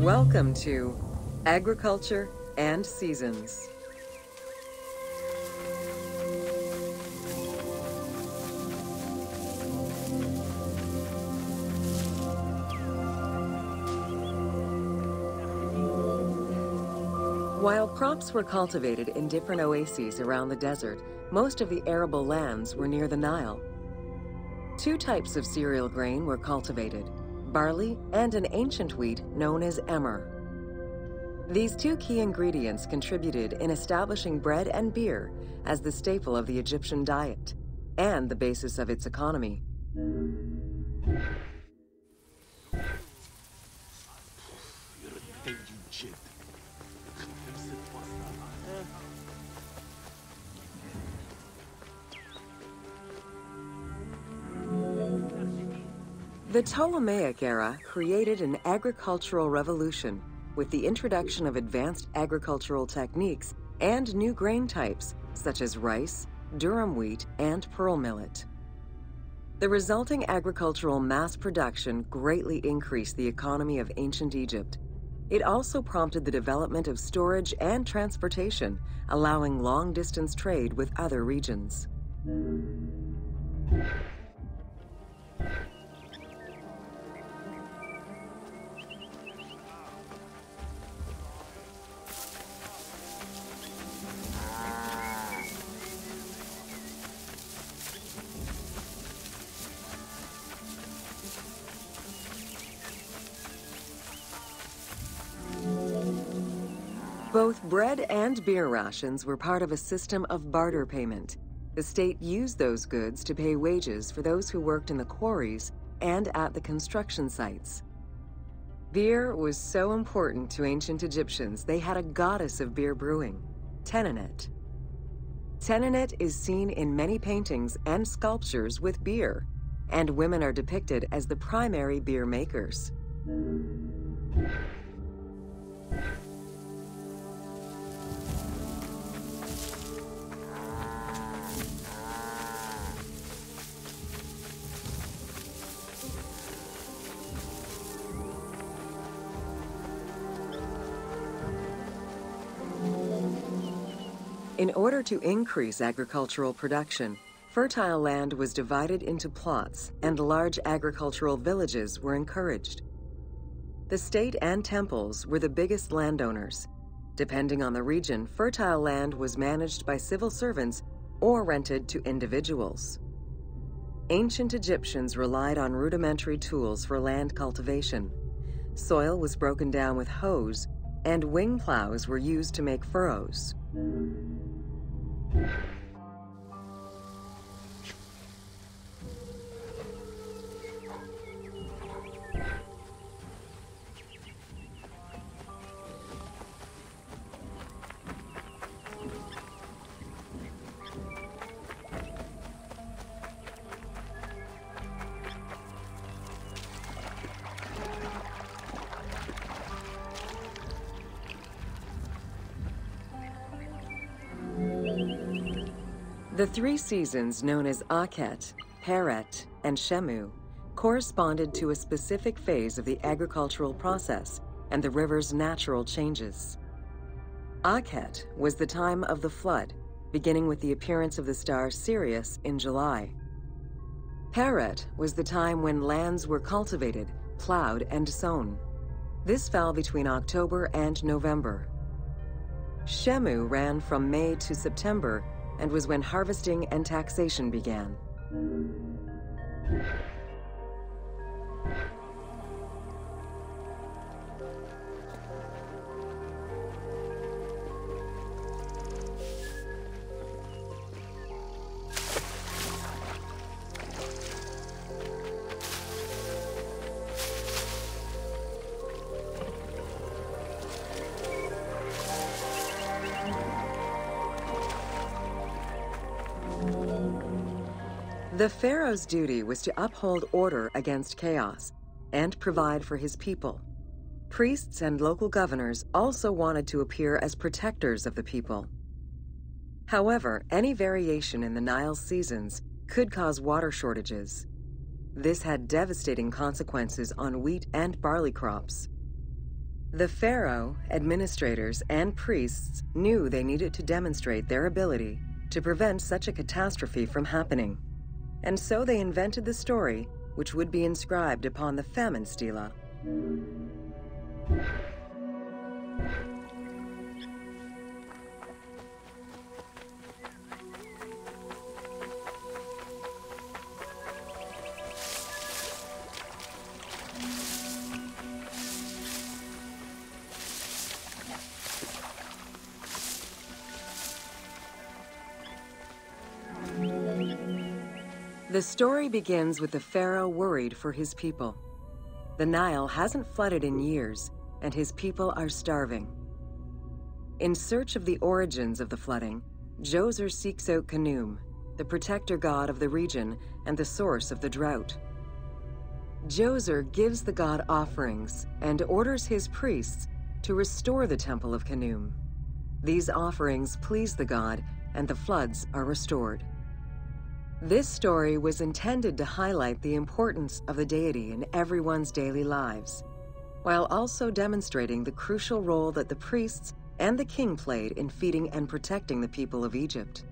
Welcome to Agriculture and Seasons. While crops were cultivated in different oases around the desert, most of the arable lands were near the Nile. Two types of cereal grain were cultivated, barley and an ancient wheat known as emmer. These two key ingredients contributed in establishing bread and beer as the staple of the Egyptian diet and the basis of its economy. The Ptolemaic era created an agricultural revolution with the introduction of advanced agricultural techniques and new grain types such as rice, durum wheat, and pearl millet. The resulting agricultural mass production greatly increased the economy of ancient Egypt. It also prompted the development of storage and transportation, allowing long-distance trade with other regions. Both bread and beer rations were part of a system of barter payment. The state used those goods to pay wages for those who worked in the quarries and at the construction sites. Beer was so important to ancient Egyptians, they had a goddess of beer brewing, Tenenet. Tenenet is seen in many paintings and sculptures with beer, and women are depicted as the primary beer makers. In order to increase agricultural production, fertile land was divided into plots and large agricultural villages were encouraged. The state and temples were the biggest landowners. Depending on the region, fertile land was managed by civil servants or rented to individuals. Ancient Egyptians relied on rudimentary tools for land cultivation. Soil was broken down with hoes, and wing plows were used to make furrows. The three seasons known as Akhet, Peret, and Shemu corresponded to a specific phase of the agricultural process and the river's natural changes. Akhet was the time of the flood, beginning with the appearance of the star Sirius in July. Peret was the time when lands were cultivated, plowed, and sown. This fell between October and November. Shemu ran from May to September and was when harvesting and taxation began. The pharaoh's duty was to uphold order against chaos and provide for his people. Priests and local governors also wanted to appear as protectors of the people. However, any variation in the Nile's seasons could cause water shortages. This had devastating consequences on wheat and barley crops. The pharaoh, administrators, and priests knew they needed to demonstrate their ability to prevent such a catastrophe from happening. And so they invented the story, which would be inscribed upon the famine stela. The story begins with the pharaoh worried for his people. The Nile hasn't flooded in years, and his people are starving. In search of the origins of the flooding, Djoser seeks out Khnum, the protector god of the region and the source of the drought. Djoser gives the god offerings and orders his priests to restore the temple of Khnum. These offerings please the god, and the floods are restored. This story was intended to highlight the importance of the deity in everyone's daily lives, while also demonstrating the crucial role that the priests and the king played in feeding and protecting the people of Egypt.